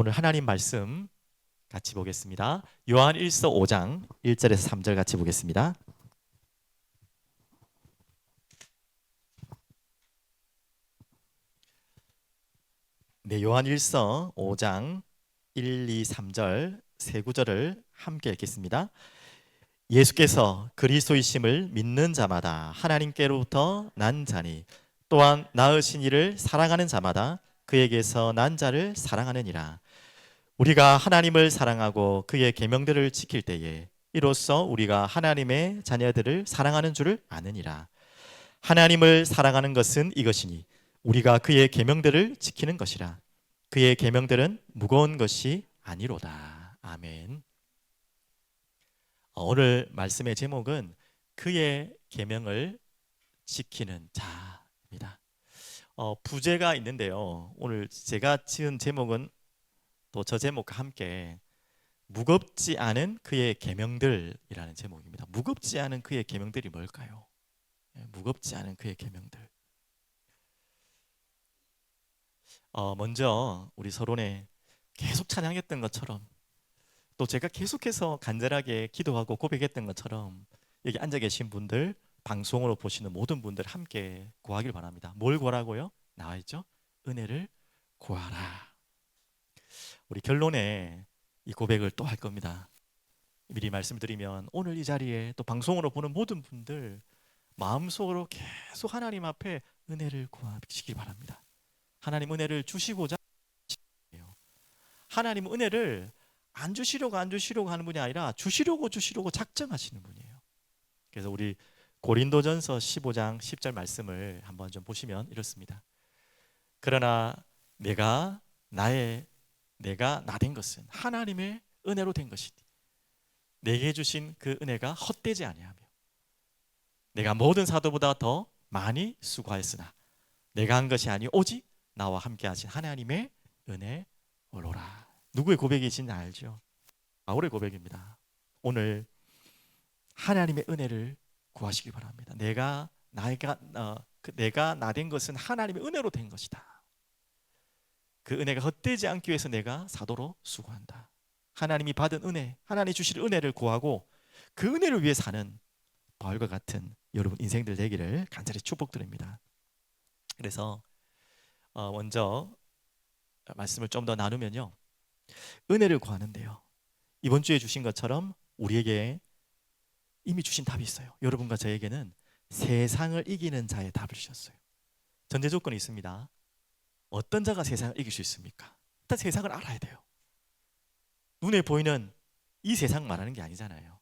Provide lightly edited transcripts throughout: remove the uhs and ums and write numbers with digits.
오늘 하나님 말씀 같이 보겠습니다. 요한 1서 5장 1절에서 3절 같이 보겠습니다. 네, 요한 1서 5장 1, 2, 3절 세 구절을 함께 읽겠습니다. 예수께서 그리스도이심을 믿는 자마다 하나님께로부터 난 자니 또한 낳으신 이를 사랑하는 자마다 그에게서 난 자를 사랑하느니라. 우리가 하나님을 사랑하고 그의 계명들을 지킬 때에 이로써 우리가 하나님의 자녀들을 사랑하는 줄을 아느니라. 하나님을 사랑하는 것은 이것이니 우리가 그의 계명들을 지키는 것이라. 그의 계명들은 무거운 것이 아니로다. 아멘. 오늘 말씀의 제목은 그의 계명을 지키는 자입니다. 부제가 있는데요. 오늘 제가 지은 제목은 또 저 제목과 함께 무겁지 않은 그의 계명들이라는 제목입니다. 무겁지 않은 그의 계명들이 뭘까요? 무겁지 않은 그의 계명들. 먼저 우리 서론에 계속 찬양했던 것처럼 또 제가 계속해서 간절하게 기도하고 고백했던 것처럼 여기 앉아 계신 분들, 방송으로 보시는 모든 분들 함께 구하길 바랍니다. 뭘 구하라고요? 나와 있죠? 은혜를 구하라. 우리 결론에 이 고백을 또 할 겁니다. 미리 말씀드리면 오늘 이 자리에 또 방송으로 보는 모든 분들 마음속으로 계속 하나님 앞에 은혜를 구하시길 바랍니다. 하나님 은혜를 주시고자 해요. 하나님 은혜를 안 주시려고 하는 분이 아니라 주시려고 작정하시는 분이에요. 그래서 우리 고린도전서 15장 10절 말씀을 한번 좀 보시면 이렇습니다. 그러나 내가 나된 것은 하나님의 은혜로 된 것이니 내게 주신 그 은혜가 헛되지 아니하며 내가 모든 사도보다 더 많이 수고하였으나 내가 한 것이 아니 오직 나와 함께 하신 하나님의 은혜로라. 누구의 고백이신지 알죠? 바울의 고백입니다. 오늘 하나님의 은혜를 구하시기 바랍니다. 내가 나된 것은 하나님의 은혜로 된 것이다. 그 은혜가 헛되지 않기 위해서 내가 사도로 수고한다. 하나님이 받은 은혜, 하나님이 주실 은혜를 구하고 그 은혜를 위해 사는 바울과 같은 여러분 인생들 되기를 간절히 축복드립니다. 그래서 먼저 말씀을 좀 더 나누면요, 은혜를 구하는데요, 이번 주에 주신 것처럼 우리에게 이미 주신 답이 있어요. 여러분과 저에게는 세상을 이기는 자의 답을 주셨어요. 전제 조건이 있습니다. 어떤 자가 세상을 이길 수 있습니까? 일단 세상을 알아야 돼요. 눈에 보이는 이 세상 말하는 게 아니잖아요.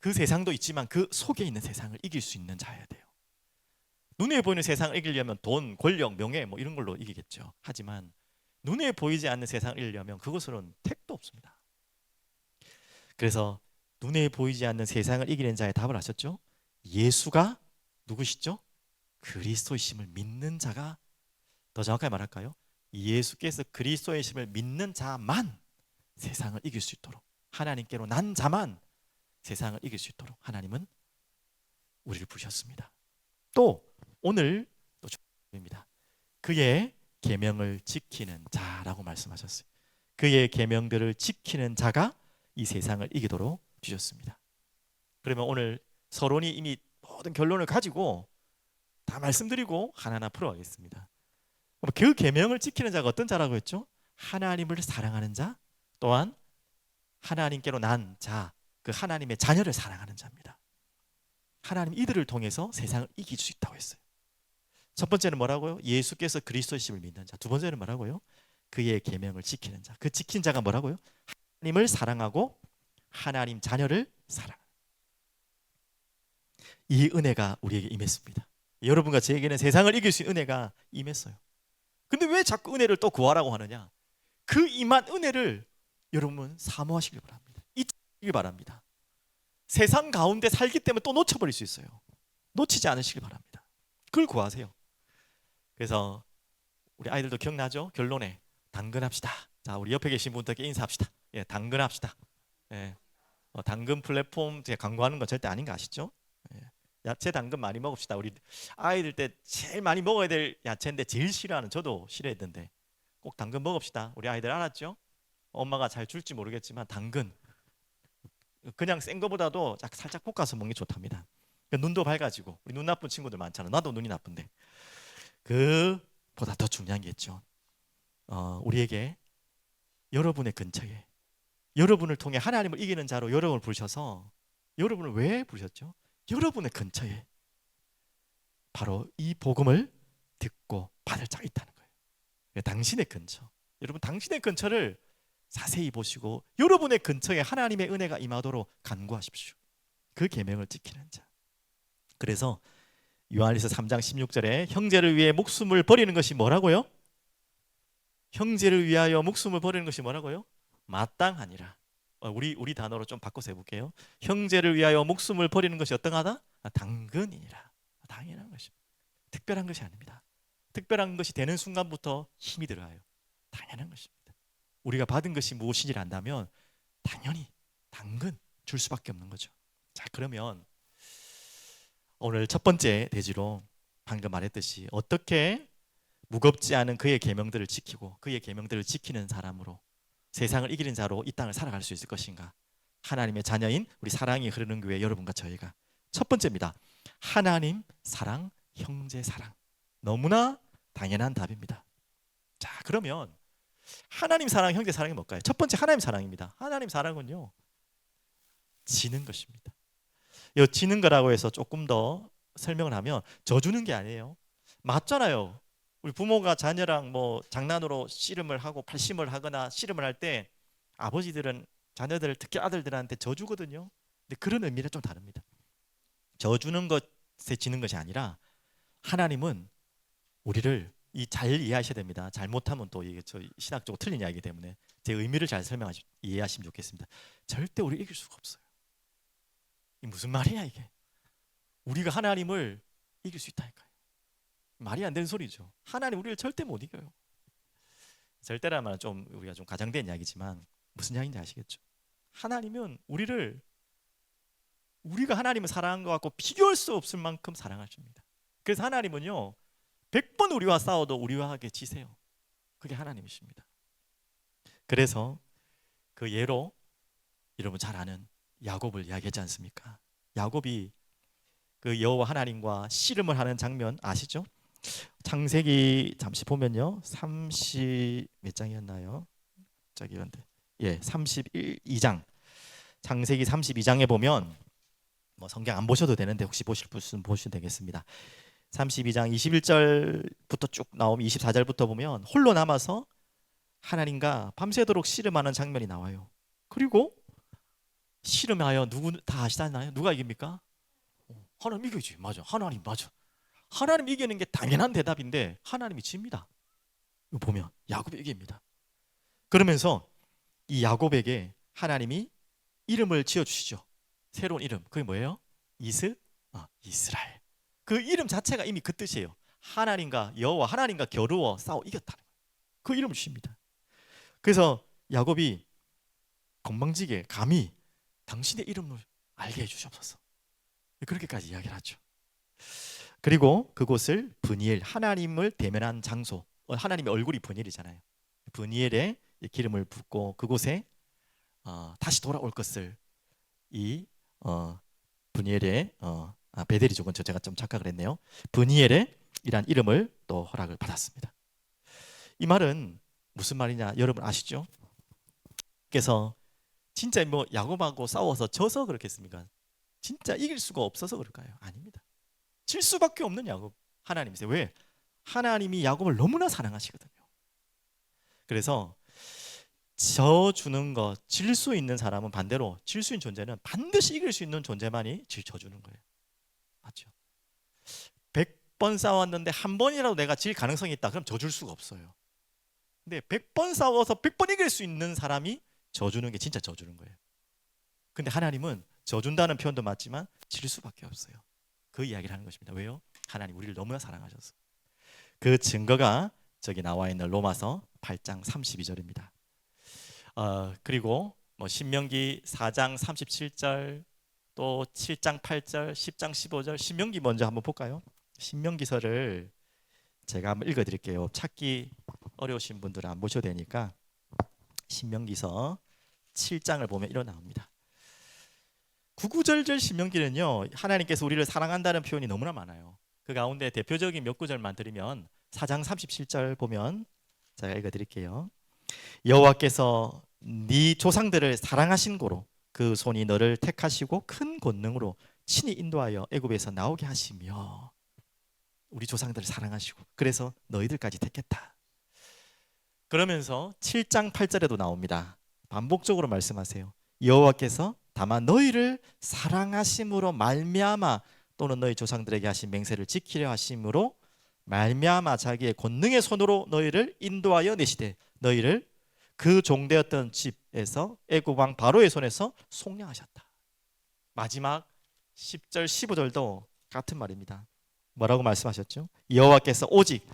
그 세상도 있지만 그 속에 있는 세상을 이길 수 있는 자여야 돼요. 눈에 보이는 세상을 이기려면 돈, 권력, 명예 뭐 이런 걸로 이기겠죠. 하지만 눈에 보이지 않는 세상을 이기려면 그것으로는 택도 없습니다. 그래서 눈에 보이지 않는 세상을 이기는 자의 답을 하셨죠? 예수가 누구시죠? 그리스도이심을 믿는 자가, 더 정확하게 말할까요? 예수께서 그리스도이심을 믿는 자만 세상을 이길 수 있도록, 하나님께로 난 자만 세상을 이길 수 있도록 하나님은 우리를 부르셨습니다. 또 오늘 또 중요합니다. 그의 계명을 지키는 자라고 말씀하셨어요. 그의 계명들을 지키는 자가 이 세상을 이기도록 주셨습니다. 그러면 오늘 서론이 이미 모든 결론을 가지고 다 말씀드리고 하나하나 풀어가겠습니다. 그 계명을 지키는 자가 어떤 자라고 했죠? 하나님을 사랑하는 자, 또한 하나님께로 난 자, 그 하나님의 자녀를 사랑하는 자입니다. 하나님 이들을 통해서 세상을 이길 수 있다고 했어요. 첫 번째는 뭐라고요? 예수께서 그리스도이심을 믿는 자. 두 번째는 뭐라고요? 그의 계명을 지키는 자. 그 지킨 자가 뭐라고요? 하나님을 사랑하고 하나님 자녀를 사랑하는. 이 은혜가 우리에게 임했습니다. 여러분과 저에게는 세상을 이길 수 있는 은혜가 임했어요. 근데 왜 자꾸 은혜를 또 구하라고 하느냐? 그 임한 은혜를 여러분 사모하시길 바랍니다. 잊지 바랍니다. 세상 가운데 살기 때문에 또 놓쳐버릴 수 있어요. 놓치지 않으시길 바랍니다. 그걸 구하세요. 그래서 우리 아이들도 기억나죠? 결론에 당근합시다. 자, 우리 옆에 계신 분들께 인사합시다. 예, 당근합시다. 예, 당근 플랫폼 제가 광고하는 건 절대 아닌 거 아시죠? 예, 야채 당근 많이 먹읍시다. 우리 아이들 때 제일 많이 먹어야 될 야채인데 제일 싫어하는, 저도 싫어했는데 꼭 당근 먹읍시다. 우리 아이들 알았죠? 엄마가 잘 줄지 모르겠지만 당근 그냥 센 거보다도 살짝 볶아서 먹는 게 좋답니다. 그러니까 눈도 밝아지고 우리 눈 나쁜 친구들 많잖아. 나도 눈이 나쁜데 그보다 더 중요한 게 있죠. 우리에게 여러분의 근처에 여러분을 통해 하나님을 이기는 자로 여러분을 부르셔서 여러분을 왜 부르셨죠? 여러분의 근처에 바로 이 복음을 듣고 받을 자가 있다는 거예요. 당신의 근처. 여러분 당신의 근처를 자세히 보시고 여러분의 근처에 하나님의 은혜가 임하도록 간구하십시오. 그 계명을 지키는 자. 그래서 요한일서 3장 16절에 형제를 위해 목숨을 버리는 것이 뭐라고요? 형제를 위하여 목숨을 버리는 것이 뭐라고요? 마땅하니라. 우리 단어로 좀 바꿔서 해볼게요. 형제를 위하여 목숨을 버리는 것이 어떠하다? 당근이니라. 당연한 것입니다. 특별한 것이 아닙니다. 특별한 것이 되는 순간부터 힘이 들어가요. 당연한 것입니다. 우리가 받은 것이 무엇인지를 안다면 당연히 당근 줄 수밖에 없는 거죠. 자, 그러면 오늘 첫 번째 대지로 방금 말했듯이 어떻게 무겁지 않은 그의 계명들을 지키고 그의 계명들을 지키는 사람으로 세상을 이기는 자로 이 땅을 살아갈 수 있을 것인가? 하나님의 자녀인 우리 사랑이 흐르는 교회 여러분과 저희가 첫 번째입니다. 하나님 사랑, 형제 사랑. 너무나 당연한 답입니다. 자, 그러면 하나님 사랑, 형제 사랑이 뭘까요? 첫 번째 하나님 사랑입니다. 하나님 사랑은요, 지는 것입니다. 이 지는 거라고 해서 조금 더 설명을 하면 져주는 게 아니에요. 맞잖아요. 우리 부모가 자녀랑 뭐 장난으로 씨름을 하고 팔심을 하거나 씨름을 할 때 아버지들은 자녀들, 특히 아들들한테 져주거든요. 근데 그런 의미는 좀 다릅니다. 져주는 것에 지는 것이 아니라 하나님은 우리를 잘 이해하셔야 됩니다. 잘못하면 또 이게 저 신학적으로 틀린 이야기이기 때문에 제 의미를 잘 이해하시면 좋겠습니다. 절대 우리 이길 수가 없어요. 이게 무슨 말이야 이게? 우리가 하나님을 이길 수 있다니까요. 말이 안 되는 소리죠. 하나님 우리를 절대 못 이겨요. 절대란 말은 좀 우리가 좀 과장된 이야기지만 무슨 이야기인지 아시겠죠? 하나님은 우리가 하나님을 사랑한 것 같고 비교할 수 없을 만큼 사랑하십니다. 그래서 하나님은요 100번 우리와 싸워도 우리와 하게 지세요. 그게 하나님이십니다. 그래서 그 예로 여러분 잘 아는 야곱을 이야기하지 않습니까? 야곱이 그 여호와 하나님과 씨름을 하는 장면 아시죠? 창세기 잠시 보면요 30 몇 장이었나요? 저기 근데 32장 창세기 32장에 보면 뭐 성경 안 보셔도 되는데 혹시 보실 분은 보시면 되겠습니다. 32장 21절부터 쭉 나오면 24절부터 보면 홀로 남아서 하나님과 밤새도록 씨름하는 장면이 나와요. 그리고 씨름하여 누구 다 아시잖아요. 누가 이깁니까? 하나님 이기지. 맞아. 하나님 맞아. 하나님 이기는 게 당연한 대답인데 하나님이 집니다. 이거 보면 야곱이 이깁니다. 그러면서 이 야곱에게 하나님이 이름을 지어주시죠. 새로운 이름. 그게 뭐예요? 이스라엘. 그 이름 자체가 이미 그 뜻이에요. 하나님과 여호와 하나님과 겨루어 싸워 이겼다는 거예요. 그 이름을 주십니다. 그래서 야곱이 건방지게 감히 당신의 이름을 알게 해주시옵소서. 그렇게까지 이야기를 하죠. 그리고 그곳을 브니엘, 하나님을 대면한 장소, 하나님의 얼굴이 브니엘이잖아요. 브니엘에 기름을 붓고 그곳에 다시 돌아올 것을 이 브니엘의 베델이죠. 그건 제가 좀 착각을 했네요. 브니엘의 이란 이름을 또 허락을 받았습니다. 이 말은 무슨 말이냐 여러분 아시죠? 그래서 진짜 뭐 야곱하고 싸워서 져서 그렇겠습니까? 진짜 이길 수가 없어서 그럴까요? 아닙니다. 질 수밖에 없는 야곱 하나님이세요. 왜? 하나님이 야곱을 너무나 사랑하시거든요. 그래서 져주는 것, 질 수 있는 사람은 반대로 질 수 있는 존재는 반드시 이길 수 있는 존재만이 져주는 거예요. 맞죠? 100번 싸웠는데 한 번이라도 내가 질 가능성이 있다. 그럼 져줄 수가 없어요. 근데 100번 싸워서 100번 이길 수 있는 사람이 져주는 게 진짜 져주는 거예요. 근데 하나님은 져준다는 표현도 맞지만 질 수밖에 없어요. 그 이야기를 하는 것입니다. 왜요? 하나님 우리를 너무나 사랑하셔서. 그 증거가 저기 나와 있는 로마서 8장 32절입니다. 그리고 뭐 신명기 4장 37절 또 7장 8절 10장 15절 신명기 먼저 한번 볼까요? 신명기서를 제가 한번 읽어드릴게요. 찾기 어려우신 분들은 안 보셔도 되니까 신명기서 7장을 보면 이런 나옵니다. 구구절절 신명기는요, 하나님께서 우리를 사랑한다는 표현이 너무나 많아요. 그 가운데 대표적인 몇 구절만 드리면 4장 37절 보면 제가 읽어드릴게요. 여호와께서 네 조상들을 사랑하신 고로 그 손이 너를 택하시고 큰 권능으로 친히 인도하여 애굽에서 나오게 하시며, 우리 조상들을 사랑하시고 그래서 너희들까지 택했다. 그러면서 7장 8절에도 나옵니다. 반복적으로 말씀하세요. 여호와께서 다만 너희를 사랑하심으로 말미암아 또는 너희 조상들에게 하신 맹세를 지키려 하심으로 말미암아 자기의 권능의 손으로 너희를 인도하여 내시되 너희를 그 종되었던 집에서 애굽 왕 바로의 손에서 속량하셨다. 마지막 10절 15절도 같은 말입니다. 뭐라고 말씀하셨죠? 여호와께서 오직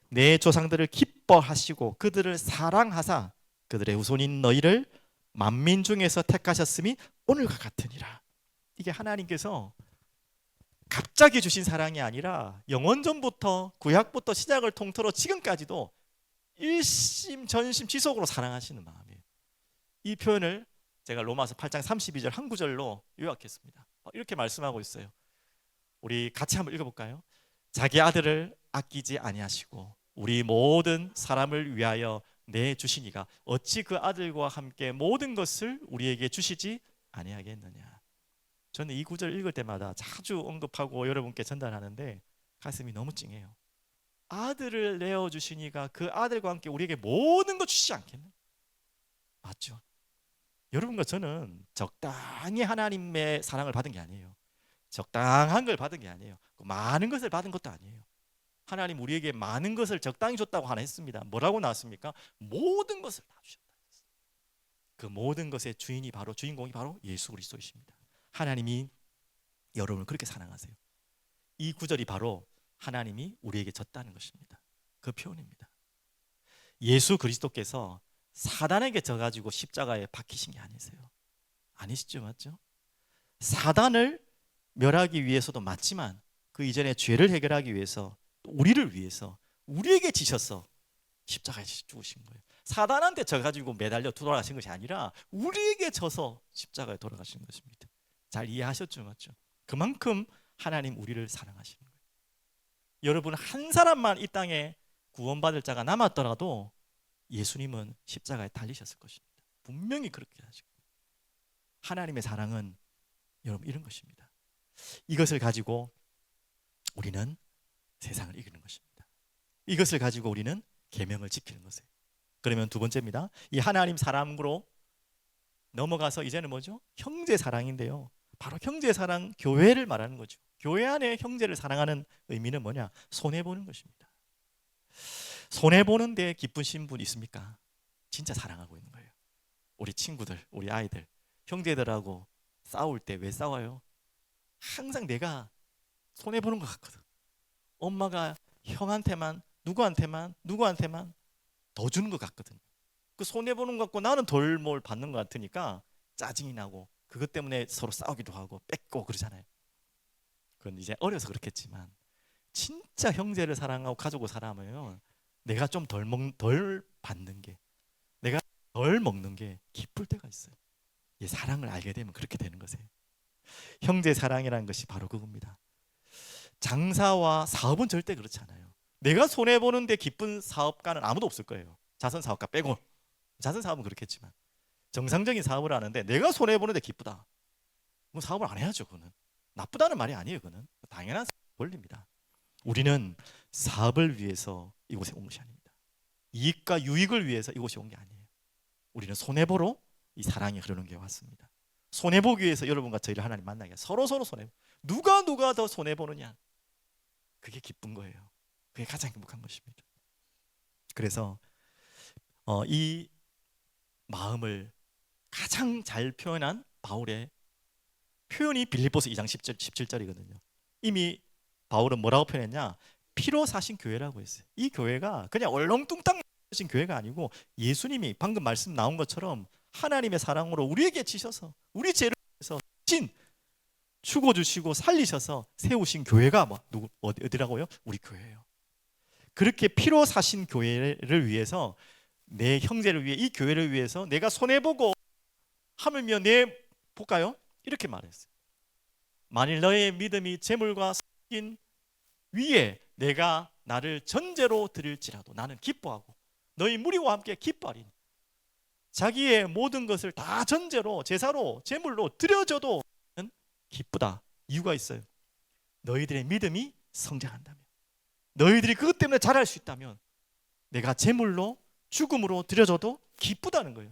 내 조상들을 기뻐하시고 그들을 사랑하사 그들의 후손인 너희를 만민 중에서 택하셨음이 오늘과 같으니라. 이게 하나님께서 갑자기 주신 사랑이 아니라 영원전부터 구약부터 시작을 통틀어 지금까지도 일심 전심 지속으로 사랑하시는 마음이에요. 이 표현을 제가 로마서 8장 32절 한 구절로 요약했습니다. 이렇게 말씀하고 있어요. 우리 같이 한번 읽어볼까요? 자기 아들을 아끼지 아니하시고 우리 모든 사람을 위하여 내주시니가 어찌 그 아들과 함께 모든 것을 우리에게 주시지 아니하겠느냐. 저는 이 구절 읽을 때마다 자주 언급하고 여러분께 전달하는데 가슴이 너무 찡해요. 아들을 내어주시니가 그 아들과 함께 우리에게 모든 것 주시지 않겠나? 맞죠? 여러분과 저는 적당히 하나님의 사랑을 받은 게 아니에요. 적당한 걸 받은 게 아니에요. 많은 것을 받은 것도 아니에요. 하나님 우리에게 많은 것을 적당히 줬다고 하나 했습니다. 뭐라고 나왔습니까? 모든 것을 다 주셨다. 그 모든 것의 주인공이 바로 예수 그리스도이십니다. 하나님이 여러분을 그렇게 사랑하세요. 이 구절이 바로 하나님이 우리에게 졌다는 것입니다. 그 표현입니다. 예수 그리스도께서 사단에게 져가지고 십자가에 박히신 게 아니세요. 아니시죠, 맞죠? 사단을 멸하기 위해서도 맞지만 그 이전에 죄를 해결하기 위해서 우리를 위해서 우리에게 지셔서 십자가에 죽으신 거예요. 사단한테 져가지고 매달려 돌아가신 것이 아니라 우리에게 져서 십자가에 돌아가신 것입니다. 잘 이해하셨죠, 맞죠? 그만큼 하나님 우리를 사랑하시는 거예요. 여러분 한 사람만 이 땅에 구원받을 자가 남았더라도 예수님은 십자가에 달리셨을 것입니다. 분명히 그렇게 하시고, 하나님의 사랑은 여러분 이런 것입니다. 이것을 가지고 우리는 세상을 이기는 것입니다. 이것을 가지고 우리는 계명을 지키는 것이에요. 그러면 두 번째입니다. 이 하나님 사랑으로 넘어가서 이제는 뭐죠? 형제 사랑인데요. 바로 형제 사랑, 교회를 말하는 거죠. 교회 안에 형제를 사랑하는 의미는 뭐냐? 손해보는 것입니다. 손해보는 데 기쁘신 분 있습니까? 진짜 사랑하고 있는 거예요. 우리 친구들, 우리 아이들, 형제들하고 싸울 때 왜 싸워요? 항상 내가 손해보는 것 같거든. 엄마가 형한테만 누구한테만 더 주는 것 같거든. 그 손해보는 것 같고 나는 덜 뭘 받는 것 같으니까 짜증이 나고 그것 때문에 서로 싸우기도 하고 뺏고 그러잖아요. 그건 이제 어려서 그렇겠지만 진짜 형제를 사랑하고 가족을 사랑하면 내가 좀 덜 받는 게, 내가 덜 먹는 게 기쁠 때가 있어요. 이 사랑을 알게 되면 그렇게 되는 거세요. 형제 사랑이라는 것이 바로 그겁니다. 장사와 사업은 절대 그렇지 않아요. 내가 손해보는데 기쁜 사업가는 아무도 없을 거예요. 자선 사업가 빼고. 자선 사업은 그렇겠지만 정상적인 사업을 하는데 내가 손해보는데 기쁘다, 뭐 사업을 안 해야죠. 그거는 나쁘다는 말이 아니에요. 그거는 당연한 권리입니다. 우리는 사업을 위해서 이곳에 온 것이 아닙니다. 이익과 유익을 위해서 이곳에 온 게 아니에요. 우리는 손해보러 이 사랑이 흐르는 게 왔습니다. 손해보기 위해서 여러분과 저희를 하나님 만나게 서로 손해보, 누가 더 손해보느냐, 그게 기쁜 거예요. 그게 가장 행복한 것입니다. 그래서 이 마음을 가장 잘 표현한 바울의 표현이 빌립보서 2장 17절이거든요. 이미 바울은 뭐라고 표현했냐? 피로 사신 교회라고 했어요. 이 교회가 그냥 얼렁뚱땅 사신 교회가 아니고 예수님이 방금 말씀 나온 것처럼 하나님의 사랑으로 우리에게 지셔서 우리 죄를 위해서 신 죽어주시고 살리셔서 세우신 교회가 어디라고요? 우리 교회예요. 그렇게 피로 사신 교회를 위해서 내 형제를 위해, 이 교회를 위해서 내가 손해보고 하물며 볼까요? 이렇게 말했어요. 만일 너의 믿음이 재물과 성긴 위에 내가 나를 전제로 드릴지라도 나는 기뻐하고 너희 무리와 함께 기뻐하리니. 자기의 모든 것을 다 전제로, 제사로, 제물로 드려줘도 기쁘다. 이유가 있어요. 너희들의 믿음이 성장한다면, 너희들이 그것 때문에 잘할 수 있다면 내가 제물로, 죽음으로 드려줘도 기쁘다는 거예요.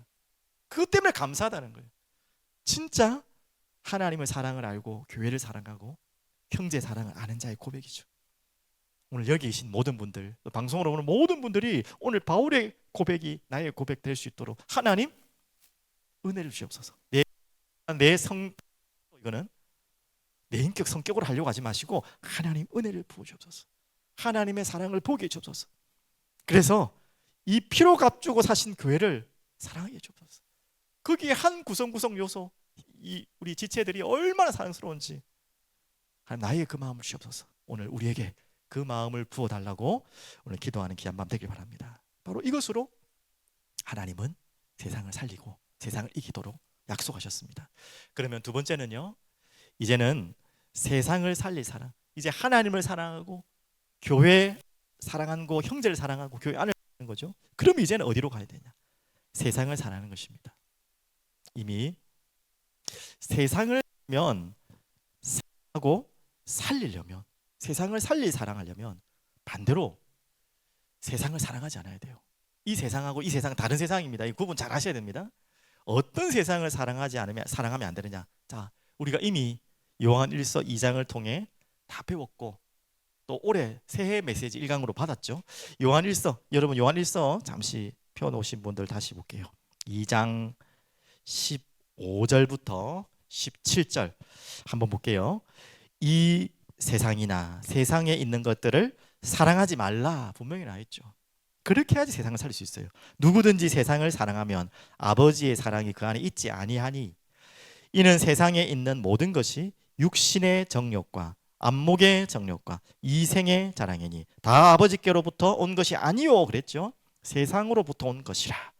그것 때문에 감사하다는 거예요. 진짜 하나님의 사랑을 알고 교회를 사랑하고 형제 사랑을 아는 자의 고백이죠. 오늘 여기 계신 모든 분들, 방송으로 보는 모든 분들이 오늘 바울의 고백이 나의 고백 될 수 있도록 하나님 은혜를 주옵소서. 이거는 내 인격 성격으로 하려고 하지 마시고 하나님 은혜를 부어주옵소서. 하나님의 사랑을 보게 해주옵소서. 그래서 이 피로 값주고 사신 교회를 사랑하게 해주옵소서. 거기에 한 구성구성 요소, 우리 지체들이 얼마나 사랑스러운지 하나님 나의 그 마음을 주옵소서. 오늘 우리에게 그 마음을 부어달라고 오늘 기도하는 귀한 밤 되길 바랍니다. 바로 이것으로 하나님은 세상을 살리고 세상을 이기도록 약속하셨습니다. 그러면 두 번째는요, 이제는 세상을 살릴 사랑, 이제 하나님을 사랑하고 교회 사랑하고 형제를 사랑하고 교회 안을 사랑하는 거죠. 그럼 이제는 어디로 가야 되냐? 세상을 사랑하는 것입니다. 이미 세상을 사랑하고 살리려면, 세상을 사랑하려면 반대로 세상을 사랑하지 않아야 돼요. 이 세상하고 이 세상은 다른 세상입니다. 이 구분 잘 하셔야 됩니다. 어떤 세상을 사랑하면 안 되느냐? 자, 우리가 이미 요한 1서 2장을 통해 다 배웠고 또 올해 새해 메시지 1강으로 받았죠. 요한 1서, 여러분 요한 1서 잠시 펴놓으신 분들 다시 볼게요. 2장 15절부터 17절 한번 볼게요. 이 세상이나 세상에 있는 것들을 사랑하지 말라 분명히 나와 있죠. 그렇게 해야지 세상을 살릴 수 있어요. 누구든지 세상을 사랑하면 아버지의 사랑이 그 안에 있지 아니하니 이는 세상에 있는 모든 것이 육신의 정욕과 안목의 정욕과 이생의 자랑이니 다 아버지께로부터 온 것이 아니요 그랬죠. 세상으로부터 온 것이라.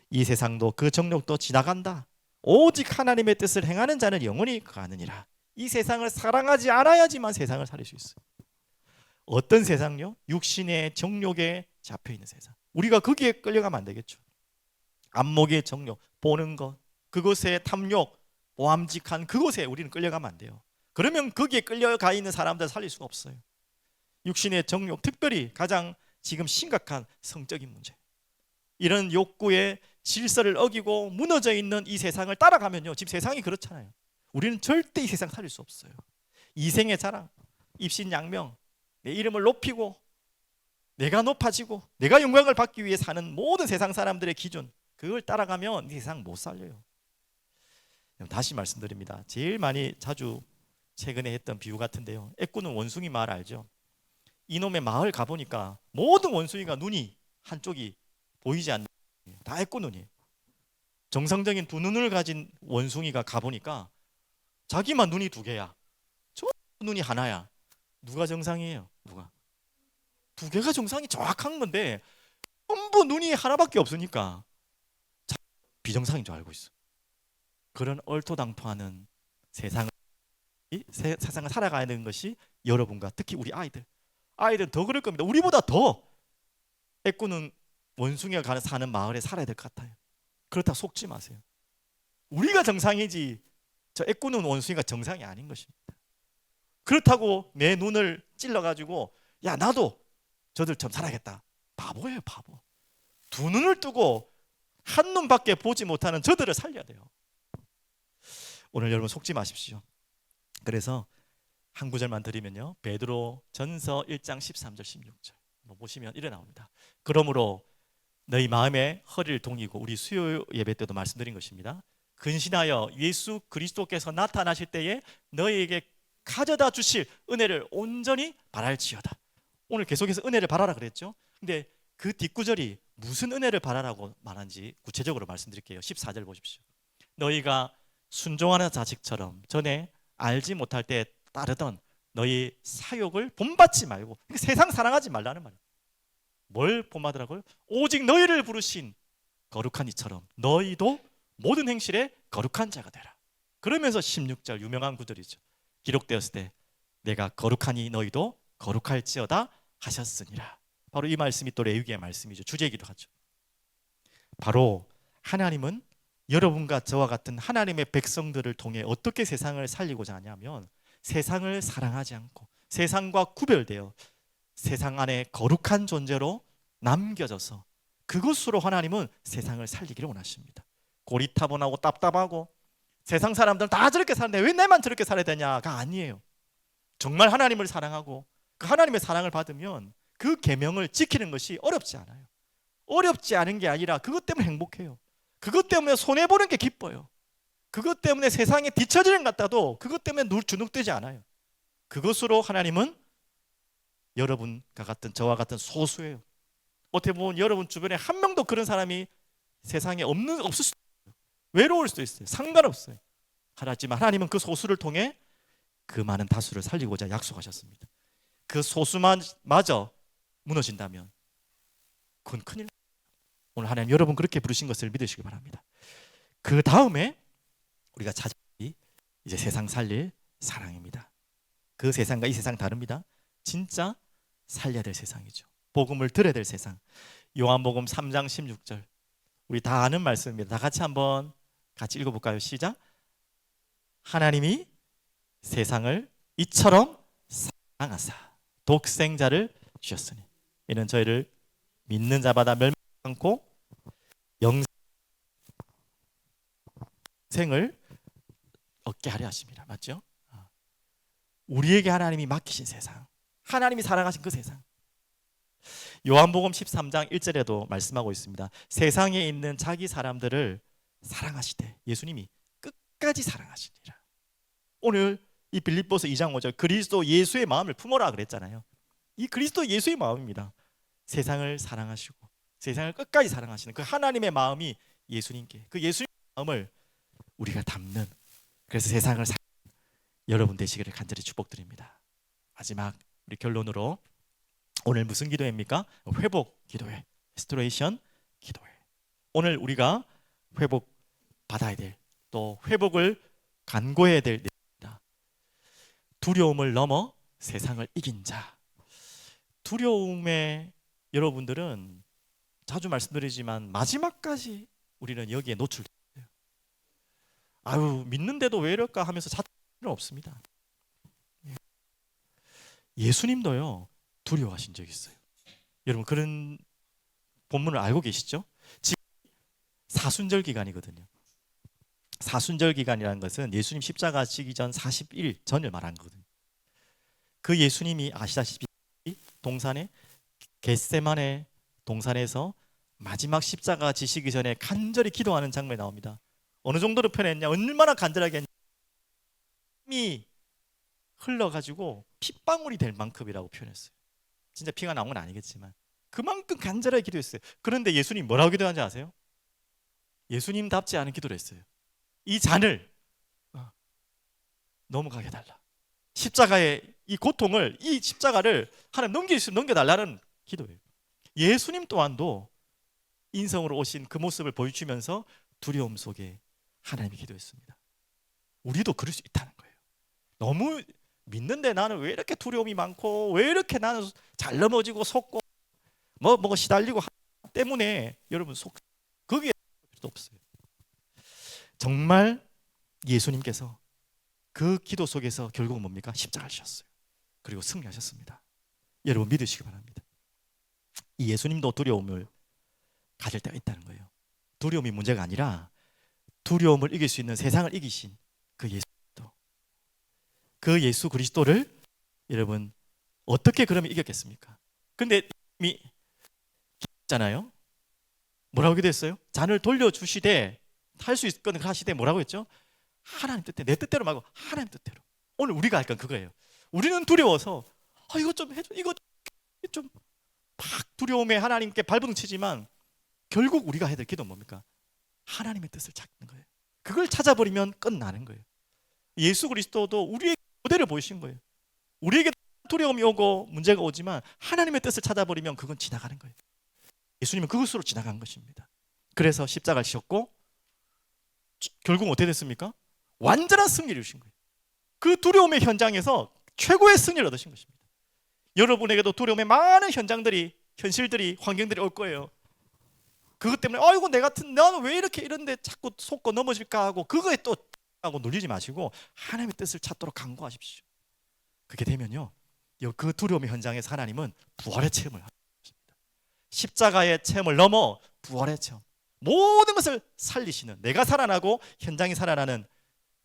이 세상도 그 정욕도 지나간다. 오직 하나님의 뜻을 행하는 자는 영원히 거하느니라. 이 세상을 사랑하지 않아야지만 세상을 살릴 수 있어요. 어떤 세상요? 육신의 정욕에 잡혀있는 세상. 우리가 거기에 끌려가면 안 되겠죠. 안목의 정욕, 보는 것, 그것의 탐욕, 보암직한 그곳에 우리는 끌려가면 안 돼요. 그러면 거기에 끌려가 있는 사람들 살릴 수가 없어요. 육신의 정욕, 특별히 가장 지금 심각한 성적인 문제, 이런 욕구의 질서를 어기고 무너져 있는 이 세상을 따라가면요, 지금 세상이 그렇잖아요. 우리는 절대 이 세상 살릴 수 없어요. 이생의 자랑, 입신양명, 내 이름을 높이고 내가 높아지고 내가 영광을 받기 위해 사는 모든 세상 사람들의 기준, 그걸 따라가면 이 세상 못 살려요. 다시 말씀드립니다. 제일 많이 자주 최근에 했던 비유 같은데요, 애꾸는 원숭이 마을 알죠? 이놈의 마을 가보니까 모든 원숭이가 눈이 한쪽이 보이지 않는, 다 애꾸 눈이에요. 정상적인 두 눈을 가진 원숭이가 가보니까 자기만 눈이 두 개야, 저 눈이 하나야. 누가 정상이에요? 누가? 두 개가 정상이 정확한 건데 전부 눈이 하나밖에 없으니까 비정상인 줄 알고 있어. 그런 얼토당토하는 세상을 살아가는 것이 여러분과 특히 우리 아이들은 더 그럴 겁니다. 우리보다 더 애꾸는 원숭이가 사는 마을에 살아야 될 것 같아요. 그렇다고 속지 마세요. 우리가 정상이지 저 애꾸는 원숭이가 정상이 아닌 것입니다. 그렇다고 내 눈을 찔러가지고 야 나도 저들처럼 살아야겠다, 바보예요, 바보. 두 눈을 뜨고 한 눈밖에 보지 못하는 저들을 살려야 돼요. 오늘 여러분 속지 마십시오. 그래서 한 구절만 드리면요, 베드로 전서 1장 13절 16절 보시면 이래 나옵니다. 그러므로 너희 마음에 허리를 동이고, 우리 수요 예배 때도 말씀드린 것입니다. 근신하여 예수 그리스도께서 나타나실 때에 너희에게 가져다 주실 은혜를 온전히 바랄지어다. 오늘 계속해서 은혜를 바라라 그랬죠. 근데 그 뒷구절이 무슨 은혜를 바라라고 말한지 구체적으로 말씀드릴게요. 14절 보십시오. 너희가 순종하는 자식처럼 전에 알지 못할 때 따르던 너희 사욕을 본받지 말고, 세상 사랑하지 말라는 말이에요. 뭘 본받으라고요? 오직 너희를 부르신 거룩한 이처럼 너희도 모든 행실에 거룩한 자가 되라. 그러면서 16절 유명한 구절이죠. 기록되었을 때 내가 거룩하니 너희도 거룩할지어다 하셨으니라. 바로 이 말씀이 또 레위기의 말씀이죠. 주제이기도 하죠. 바로 하나님은 여러분과 저와 같은 하나님의 백성들을 통해 어떻게 세상을 살리고자 하냐면 세상을 사랑하지 않고 세상과 구별되어 세상 안에 거룩한 존재로 남겨져서 그것으로 하나님은 세상을 살리기를 원하십니다. 고리타분하고 답답하고 세상 사람들은 다 저렇게 사는데 왜 내만 저렇게 살아야 되냐가 아니에요. 정말 하나님을 사랑하고 그 하나님의 사랑을 받으면 그 계명을 지키는 것이 어렵지 않아요. 어렵지 않은 게 아니라 그것 때문에 행복해요. 그것 때문에 손해보는 게 기뻐요. 그것 때문에 세상에 뒤처지는 것 같아도 그것 때문에 주눅되지 않아요. 그것으로 하나님은 여러분과 같은 저와 같은 소수예요. 어떻게 보면 여러분 주변에 한 명도 그런 사람이 세상에 없을 수도 있어요. 외로울 수도 있어요. 상관없어요. 하지만 하나님은 그 소수를 통해 그 많은 다수를 살리고자 약속하셨습니다. 그 소수마저 무너진다면 그건 큰일. 오늘 하나님 여러분 그렇게 부르신 것을 믿으시기 바랍니다. 그 다음에 우리가 찾을 이제 세상 살릴 사랑입니다. 그 세상과 이 세상 다릅니다. 진짜 살려야 될 세상이죠. 복음을 들어야 될 세상. 요한복음 3장 16절 우리 다 아는 말씀입니다. 다 같이 한번 같이 읽어볼까요? 시작. 하나님이 세상을 이처럼 사랑하사 독생자를 주셨으니 이는 저희를 믿는 자마다 멸망하지 않고 영생을 얻게 하려 하십니다. 맞죠? 우리에게 하나님이 맡기신 세상, 하나님이 사랑하신 그 세상. 요한복음 13장 1절에도 말씀하고 있습니다. 세상에 있는 자기 사람들을 사랑하시되 예수님이 끝까지 사랑하시니라. 오늘 이 빌립보서 2장 5절 그리스도 예수의 마음을 품어라 그랬잖아요. 이 그리스도 예수의 마음입니다. 세상을 사랑하시고 세상을 끝까지 사랑하시는 그 하나님의 마음이 예수님께, 그 예수님의 마음을 우리가 담는, 그래서 세상을 사랑하는 여러분 되시기를 간절히 축복드립니다. 마지막 우리 결론으로 오늘 무슨 기도회입니까? 회복 기도회, 리스토레이션 기도회. 오늘 우리가 회복 받아야 될, 또 회복을 간구해야 될 내용입니다. 두려움을 넘어 세상을 이긴 자. 두려움에 여러분들은 자주 말씀드리지만 마지막까지 우리는 여기에 노출돼요. 아유 믿는데도 왜 이럴까 하면서 자책할 필요는 없습니다. 예수님도요 두려워하신 적이 있어요. 여러분 그런 본문을 알고 계시죠? 지금 사순절 기간이거든요. 사순절 기간이라는 것은 예수님 십자가 지기 전 40일 전을 말하는 거거든요. 그 예수님이 아시다시피 동산에 겟세마네 동산에서 마지막 십자가 지시기 전에 간절히 기도하는 장면이 나옵니다. 어느 정도로 표현했냐? 얼마나 간절하게 했냐? 힘이 흘러가지고 핏방울이 될 만큼이라고 표현했어요. 진짜 피가 나온 건 아니겠지만 그만큼 간절하게 기도했어요. 그런데 예수님 뭐라고 기도하는지 아세요? 예수님답지 않은 기도를 했어요. 이 잔을 넘어가게 해달라. 십자가의 이 고통을, 이 십자가를 하나님 넘길 수 넘겨달라는 기도예요. 예수님 또한도 인성으로 오신 그 모습을 보여주면서 두려움 속에 하나님이 기도했습니다. 우리도 그럴 수 있다는 거예요. 너무 믿는데 나는 왜 이렇게 두려움이 많고 왜 이렇게 나는 잘 넘어지고 속고 뭐 시달리고 때문에 여러분 거기에 필요도 없어요. 정말 예수님께서 그 기도 속에서 결국은 뭡니까? 십자가를 지셨어요. 그리고 승리하셨습니다. 여러분 믿으시기 바랍니다. 이 예수님도 두려움을 가질 때가 있다는 거예요. 두려움이 문제가 아니라 두려움을 이길 수 있는 세상을 이기신 그 예수도, 그 예수 그리스도를 여러분 어떻게 그러면 이겼겠습니까? 근데 이미 기도했잖아요. 뭐라고 기도했어요? 잔을 돌려주시되 할 수 있거든 하시되 뭐라고 했죠? 하나님 뜻대로, 내 뜻대로 말고 하나님 뜻대로. 오늘 우리가 할 건 그거예요. 우리는 두려워서 이거 좀 해줘, 이거 좀 막 두려움에 하나님께 발버둥치지만 결국 우리가 해야 될 기도는 뭡니까? 하나님의 뜻을 찾는 거예요. 그걸 찾아버리면 끝나는 거예요. 예수 그리스도도 우리에게 모델을 보이신 거예요. 우리에게 두려움이 오고 문제가 오지만 하나님의 뜻을 찾아버리면 그건 지나가는 거예요. 예수님은 그것으로 지나간 것입니다. 그래서 십자가를 지셨고 결국 어떻게 됐습니까? 완전한 승리를 주신 거예요. 그 두려움의 현장에서 최고의 승리를 얻으신 것입니다. 여러분에게도 두려움의 많은 현장들이, 현실들이, 환경들이 올 거예요. 그것 때문에 아이고 내 같은 나는 왜 이렇게 이런데 자꾸 속고 넘어질까 하고 그거에 또 하고 눌리지 마시고 하나님의 뜻을 찾도록 간구하십시오. 그렇게 되면요, 그 두려움의 현장에서 하나님은 부활의 체험을 하는 것입니다. 십자가의 체험을 넘어 부활의 체험, 모든 것을 살리시는, 내가 살아나고 현장이 살아나는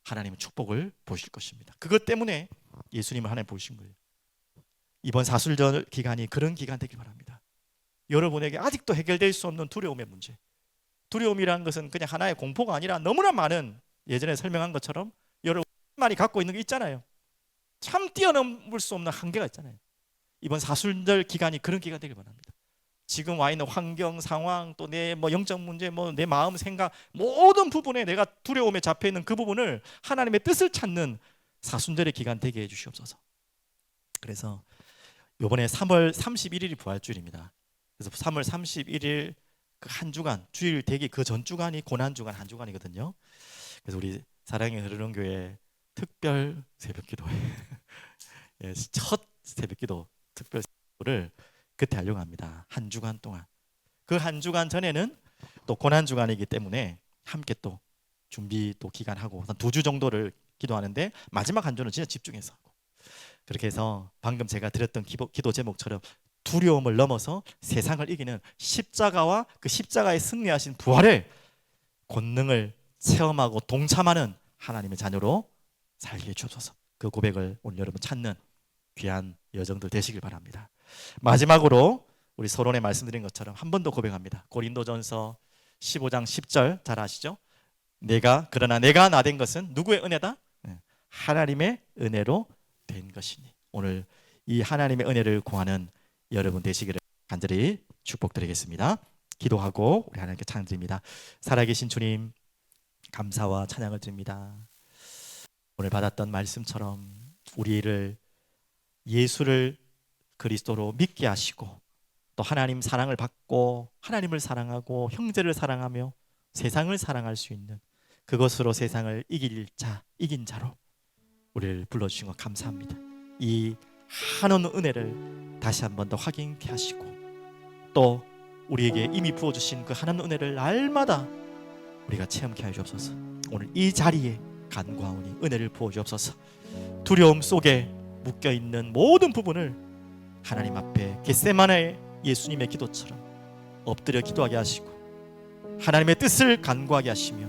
하나님의 축복을 보실 것입니다. 그것 때문에 예수님을 하나님 보신 거예요. 이번 사순절 기간이 그런 기간 되길 바랍니다. 여러분에게 아직도 해결될 수 없는 두려움의 문제, 두려움이라는 것은 그냥 하나의 공포가 아니라 너무나 많은, 예전에 설명한 것처럼 여러분만이 갖고 있는 게 있잖아요. 참 뛰어넘을 수 없는 한계가 있잖아요. 이번 사순절 기간이 그런 기간 되길 바랍니다. 지금 와 있는 환경, 상황, 또 내 영적 문제, 내 마음, 생각, 모든 부분에 내가 두려움에 잡혀 있는 그 부분을 하나님의 뜻을 찾는 사순절의 기간 되게 해 주시옵소서. 그래서 이번에 3월 31일이 부활주일입니다. 그래서 3월 31일 그 한 주간, 주일 되기 그 전 주간이 고난 주간 한 주간이거든요. 그래서 우리 사랑의 흐르는 교회 특별 새벽기도회 예, 첫 새벽기도 특별 새벽기도를 그때 하려고 합니다. 한 주간 동안. 그 한 주간 전에는 또 고난 주간이기 때문에 함께 또 준비 또 기간하고 한 2주 정도를 기도하는데 마지막 한 주는 진짜 집중해서 하고, 그렇게 해서 방금 제가 드렸던 기도 제목처럼 두려움을 넘어서 세상을 이기는 십자가와 그 십자가에 승리하신 부활의 권능을 체험하고 동참하는 하나님의 자녀로 살게 해주옵소서. 그 고백을 오늘 여러분 찾는 귀한 여정들 되시길 바랍니다. 마지막으로 우리 서론에 말씀드린 것처럼 한 번 더 고백합니다. 고린도전서 15장 10절 잘 아시죠? 그러나 내가 나 된 것은 누구의 은혜다? 하나님의 은혜로 된 것이니. 오늘 이 하나님의 은혜를 구하는 여러분 되시기를 간절히 축복드리겠습니다. 기도하고 우리 하나님께 찬양드립니다. 살아계신 주님, 감사와 찬양을 드립니다. 오늘 받았던 말씀처럼 우리를 예수를 그리스도로 믿게 하시고 또 하나님 사랑을 받고 하나님을 사랑하고 형제를 사랑하며 세상을 사랑할 수 있는 그것으로 세상을 이긴 자로 우리를 불러주신 것 감사합니다. 이 한없는 은혜를 다시 한 번 더 확인케 하시고 또 우리에게 이미 부어주신 그 한없는 은혜를 날마다 우리가 체험케 하여 주옵소서. 오늘 이 자리에 간구하오니 은혜를 부어 주옵소서. 두려움 속에 묶여있는 모든 부분을 하나님 앞에 겟세마네 예수님의 기도처럼 엎드려 기도하게 하시고 하나님의 뜻을 간구하게 하시며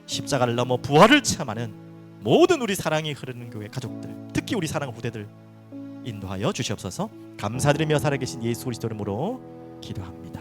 십자가를 넘어 부활을 체험하는 모든 우리 사랑이 흐르는 교회 가족들, 특히 우리 사랑 후대들 인도하여 주시옵소서. 감사드리며 살아계신 예수 그리스도 이름으로 기도합니다.